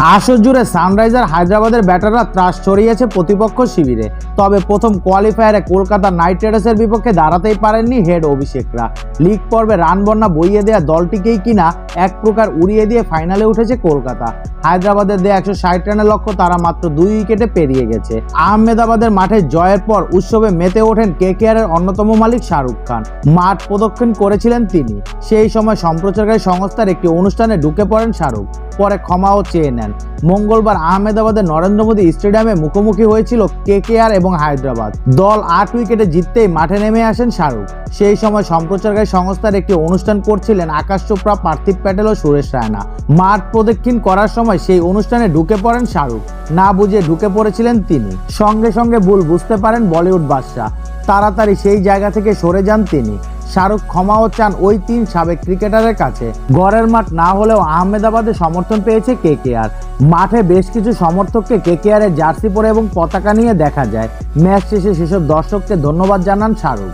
আসর জুড়ে সানরাইজার হায়দ্রাবাদের ব্যাটাররা ত্রাস ছড়িয়েছে প্রতিপক্ষ শিবিরে। তবে প্রথম কোয়ালিফায়ারে কলকাতা নাইট রাইডার্সের বিপক্ষে দাঁড়াতেই পারেননি হেড অভিষেকরা। লিগ পর্বে রান বন্যা বইয়ে দেওয়া দলটিকেই কিনা এক প্রকার উড়িয়ে দিয়ে ফাইনালে উঠেছে কলকাতা। হায়দ্রাবাদের দেয়া 160 রানের লক্ষ্য তারা মাত্র 2 উইকেটে পেরিয়ে গেছে। আহমেদাবাদের মাঠে জয়ের পর উৎসবে মেতে ওঠেন কেকেআরের অন্যতম মালিক শাহরুখ খান। মাঠ প্রদক্ষিণ করেছিলেন তিনি। সেই সময় সম্প্রচারকারী সংস্থার একটি অনুষ্ঠানে ঢুকে পড়েন শাহরুখ, পরে ক্ষমাও চেয়ে নেন। মঙ্গলবার আহমেদাবাদের নরেন্দ্র মোদী স্টেডিয়ামে মুখোমুখি হয়েছিল কেকেআর এবং হায়দ্রাবাদ। দল 8 উইকেটে জিততেই মাঠে নেমে আসেন শাহরুখ। সেই সময় সম্প্রচারকারী সংস্থার একটি অনুষ্ঠান করছিলেন আকাশ চোপড়া, পার্থিব প্যাটেল ও সুরেশ রায়না। মাঠ প্রদক্ষিণ করার সময় সেই অনুষ্ঠানে ঢুকে পড়েন শাহরুখ। না বুঝে ঢুকে পড়েছিলেন তিনি। সঙ্গে সঙ্গে ভুল বুঝতে পারেন বলিউড বাদশা। তাড়াতাড়ি সেই জায়গা থেকে সরে যান তিনি। শাহরুখ ক্ষমাও চান ওই 3 সাবেক ক্রিকেটারের কাছে। ঘরের মাঠ না হলেও আহমেদাবাদে সমর্থন পেয়েছে কেকেআর। মাঠে বেশ কিছু সমর্থককে কেকেআরের জার্সি পরে এবং পতাকা নিয়ে দেখা যায়। ম্যাচ শেষে সেসব দর্শককে ধন্যবাদ জানান শাহরুখ।